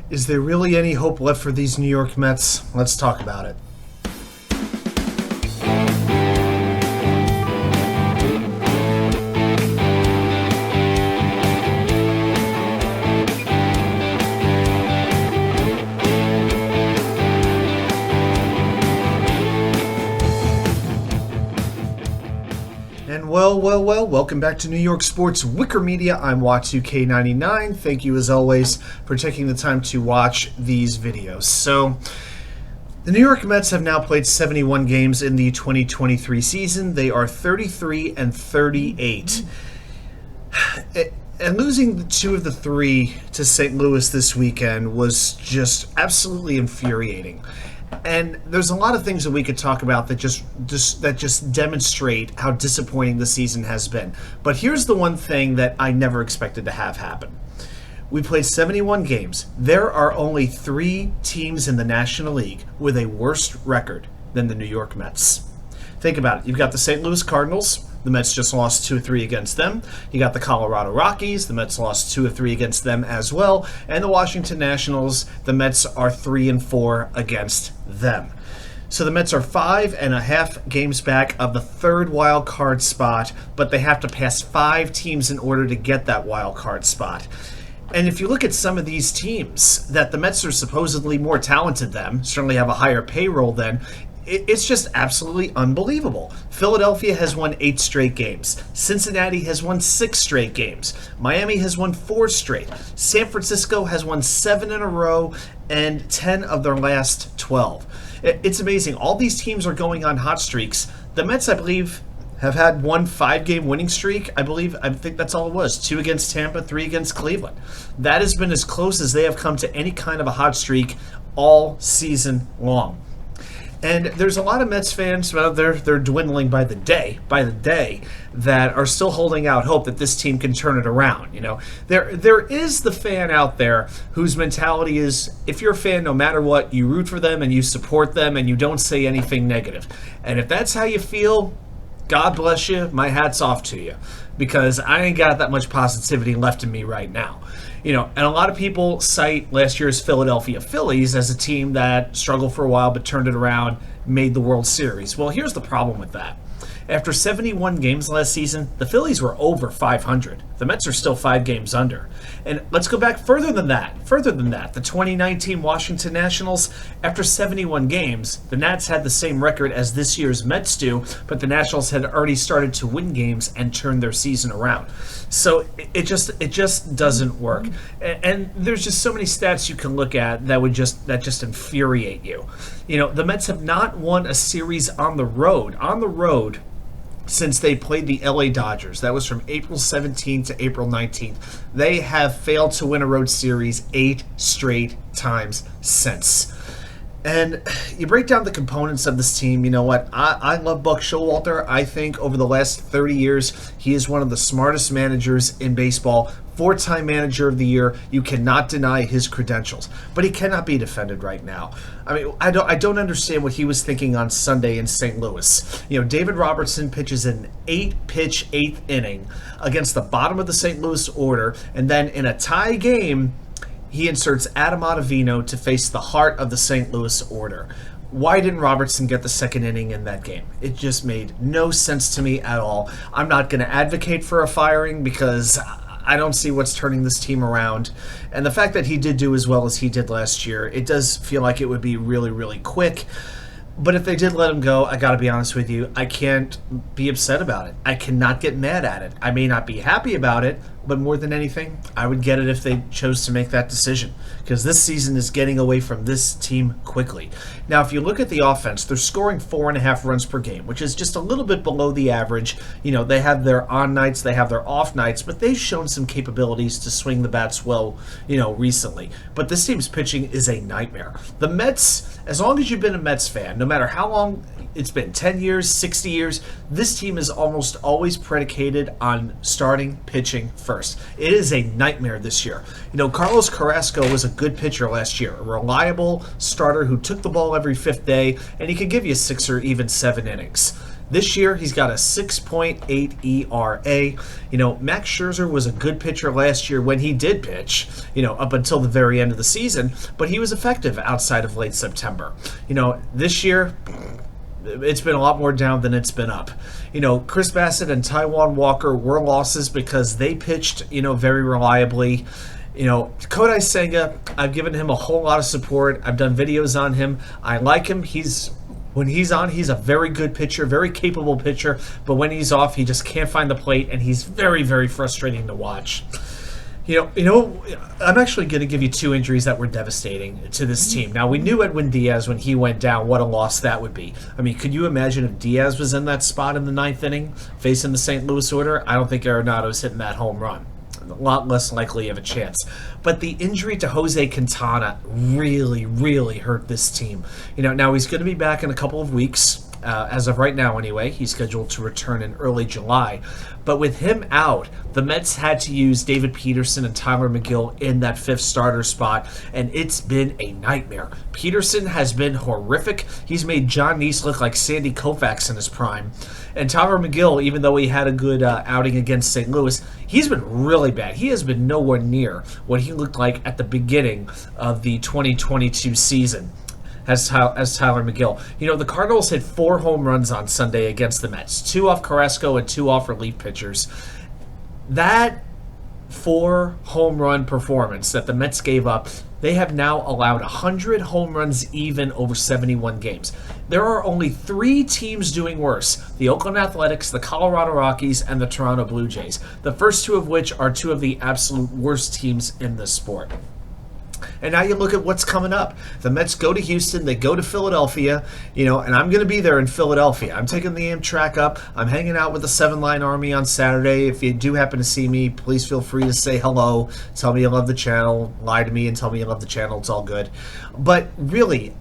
Is there really any hope left for these New York Mets? Let's talk about it. And well, welcome back to New York Sports Wicker Media. I'm Watu-K99. Thank you, as always, for taking the time to watch these videos. So, the New York Mets have now played 71 games in the 2023 season. They are 33-38. And losing two of the three to St. Louis this weekend was just absolutely infuriating. And there's a lot of things that we could talk about that just demonstrate how disappointing the season has been. But here's the one thing that I never expected to have happen. We played 71 games. There are only 3 teams in the National League with a worse record than the New York Mets. Think about it. You've got the St. Louis Cardinals. The Mets just lost 2 or 3 against them. You got the Colorado Rockies. The Mets lost 2 or 3 against them as well. And the Washington Nationals. The Mets are 3-4 against them. So the Mets are 5.5 games back of the 3rd wild card spot, but they have to pass 5 teams in order to get that wild card spot. And if you look at some of these teams that the Mets are supposedly more talented than, certainly have a higher payroll than, it's just absolutely unbelievable. Philadelphia has won 8 straight games. Cincinnati has won 6 straight games. Miami has won 4 straight. San Francisco has won 7 in a row and 10 of their last 12. It's amazing. All these teams are going on hot streaks. The Mets, I believe, have had one 5-game winning streak. I think that's all it was. 2 against Tampa, 3 against Cleveland. That has been as close as they have come to any kind of a hot streak all season long. And there's a lot of Mets fans, well, they're dwindling by the day, that are still holding out hope that this team can turn it around. You know, there is the fan out there whose mentality is, if you're a fan, no matter what, you root for them and you support them and you don't say anything negative. And if that's how you feel, God bless you, my hat's off to you, because I ain't got that much positivity left in me right now. You know, and a lot of people cite last year's Philadelphia Phillies as a team that struggled for a while but turned it around, made the World Series. Well, here's the problem with that. After 71 games last season, the Phillies were over 500. The Mets are still 5 games under. And let's go back further than that. The 2019 Washington Nationals, after 71 games, the Nats had the same record as this year's Mets do, but the Nationals had already started to win games and turn their season around. So it just doesn't work. And there's just so many stats you can look at that just infuriate you. You know, the Mets have not won a series on the road since they played the LA Dodgers. That was from April 17th to April 19th. They have failed to win a road series 8 straight times since. And you break down the components of this team, you know what? I love Buck Showalter. I think over the last 30 years, he is one of the smartest managers in baseball. 4-time manager of the year. You cannot deny his credentials, but he cannot be defended right now. I mean, I don't understand what he was thinking on Sunday in St. Louis. You know, Davidrobertson pitches an 8-pitch 8th inning against the bottom of the St. Louis order, and then in a tie game, he inserts adamottavino to face the heart of the St. Louis order. Why didn't Robertson get the second inning in that game? It just made no sense to me at all. I'm not going to advocate for a firing because I don't see what's turning this team around. And the fact that he did do as well as he did last year, it does feel like it would be really, really quick. But if they did let him go, I got to be honest with you, I can't be upset about it. I cannot get mad at it. I may not be happy about it, but more than anything, I would get it if they chose to make that decision, because this season is getting away from this team quickly. Now, if you look at the offense, they're scoring 4.5 runs per game, which is just a little bit below the average. You know, they have their on nights, they have their off nights, but they've shown some capabilities to swing the bats well, you know, recently. But this team's pitching is a nightmare. The Mets, as long as you've been a Mets fan, no matter how long it's been, 10 years, 60 years, this team is almost always predicated on starting pitching first. It is a nightmare this year. You know, Carloscarrasco was a good pitcher last year, a reliable starter who took the ball every 5th day, and he could give you 6 or even 7 innings. This year, he's got a 6.8 ERA. Max Scherzer was a good pitcher last year when he did pitch, up until the very end of the season, but he was effective outside of late September. This year, it's been a lot more down than it's been up. Chris Bassett and Taijuan Walker were losses because they pitched, very reliably. Kodaisenga, I've given him a whole lot of support. I've done videos on him. I like him. When he's on, he's a very good pitcher, very capable pitcher, but when he's off, he just can't find the plate, and he's very, very frustrating to watch. I'm actually going to give you two injuries that were devastating to this team. Now, we knew Edwin Diaz, when he went down, what a loss that would be. I mean, could you imagine if Diaz was in that spot in the ninth inning, facing the St. Louis order? I don't think Arenado's hitting that home run. A lot less likely of a chance. But the injury to Josequintana really, really hurt this team. Now he's going to be back in a couple of weeks. As of right now, anyway, he's scheduled to return in early July. But with him out, the Mets had to use David Peterson and tylormegill in that fifth starter spot, and it's been a nightmare. Peterson has been horrific. He's made John Neese look like Sandy Koufax in his prime. And tylormegill, even though he had a good outing against St. Louis, he's been really bad. He has been nowhere near what he looked like at the beginning of the 2022 season. As tylormegill. The Cardinals hit 4 home runs on Sunday against the Mets, 2 off Carrasco and 2 off relief pitchers. That 4 home run performance that the Mets gave up, they have now allowed 100 home runs even over 71 games. There are only 3 teams doing worse: the Oakland Athletics, the Colorado Rockies, and the Toronto Blue Jays. The first 2 of which are 2 of the absolute worst teams in this sport. And now you look at what's coming up. The Mets go to Houston, they go to Philadelphia, and I'm going to be there in Philadelphia. I'm taking the Amtrak up. I'm hanging out with the 7-Line Army on Saturday. If you do happen to see me, please feel free to say hello. Tell me you love the channel. Lie to me and tell me you love the channel. It's all good. But really,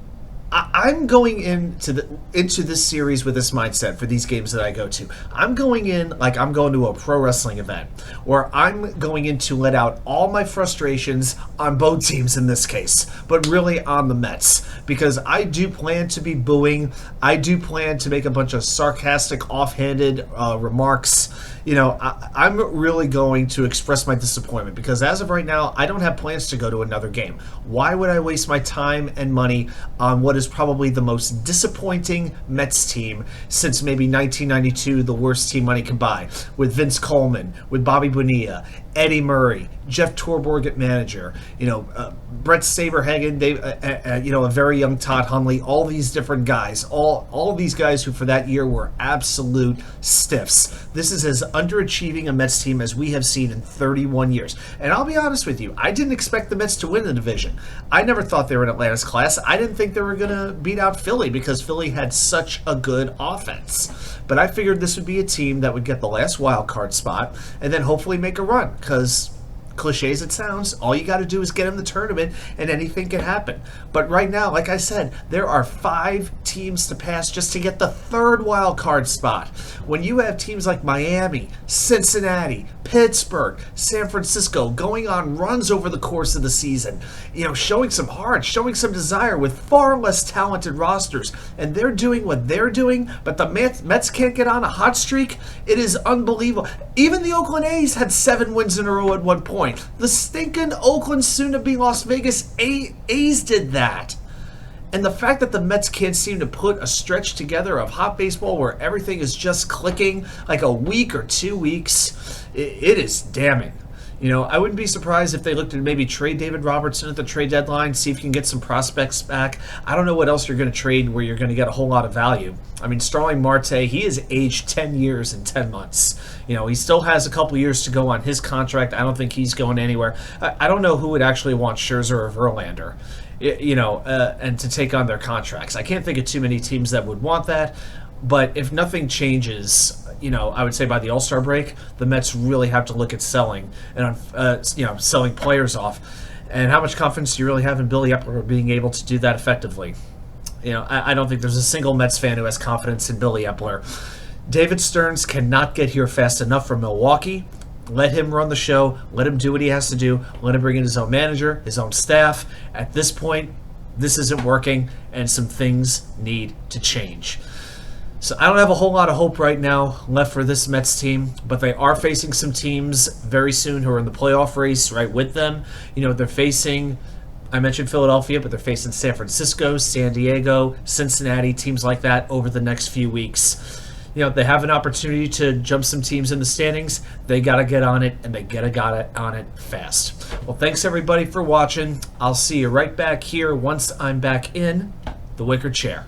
I'm going into this series with this mindset for these games that I go to. I'm going in like I'm going to a pro wrestling event, where I'm going in to let out all my frustrations on both teams in this case, but really on the Mets, because I do plan to be booing. I do plan to make a bunch of sarcastic, offhanded remarks. I'm really going to express my disappointment, because as of right now, I don't have plans to go to another game. Why would I waste my time and money on what is probably the most disappointing Mets team since maybe 1992, the worst team money can buy, with Vince Coleman, with Bobby Bonilla, Eddie Murray, Jeff Torborg at manager, Brett Saberhagen, a very young Todd Hundley, all these different guys, all of these guys who for that year were absolute stiffs. This is as underachieving a Mets team as we have seen in 31 years. And I'll be honest with you, I didn't expect the Mets to win the division. I never thought they were in Atlanta's class. I didn't think they were going to beat out Philly, because Philly had such a good offense. But I figured this would be a team that would get the last wild card spot and then hopefully make a run, because cliche as it sounds, all you got to do is get in the tournament and anything can happen. But right now, like I said, there are 5 teams to pass just to get the 3rd wild card spot. When you have teams like Miami, Cincinnati, Pittsburgh, San Francisco going on runs over the course of the season, showing some heart, showing some desire with far less talented rosters, and they're doing what they're doing, but the Mets can't get on a hot streak. It is unbelievable. Even the Oakland A's had 7 wins in a row at one point. The stinking Oakland, soon-to-be Las Vegas A's did that. And the fact that the Mets can't seem to put a stretch together of hot baseball where everything is just clicking like a week or 2 weeks, it is damning. I wouldn't be surprised if they looked to maybe trade David Robertson at the trade deadline, see if you can get some prospects back. I don't know what else you're going to trade where you're going to get a whole lot of value. I mean, Starling Marte, he is aged 10 years and 10 months. He still has a couple years to go on his contract. I don't think he's going anywhere. I don't know who would actually want Scherzer or Verlander, and to take on their contracts. I can't think of too many teams that would want that. But if nothing changes, I would say by the All-Star break, the Mets really have to look at selling and selling players off. And how much confidence do you really have in Billy Epler being able to do that effectively? I don't think there's a single Mets fan who has confidence in Billy Epler. David Stearns cannot get here fast enough from Milwaukee. Let him run the show. Let him do what he has to do. Let him bring in his own manager, his own staff. At this point, this isn't working, and some things need to change. So I don't have a whole lot of hope right now left for this Mets team, but they are facing some teams very soon who are in the playoff race right with them. They're facing, I mentioned Philadelphia, but they're facing San Francisco, San Diego, Cincinnati, teams like that over the next few weeks. They have an opportunity to jump some teams in the standings. They got to get on it, and they got to get on it fast. Well, thanks everybody for watching. I'll see you right back here once I'm back in the wicker chair.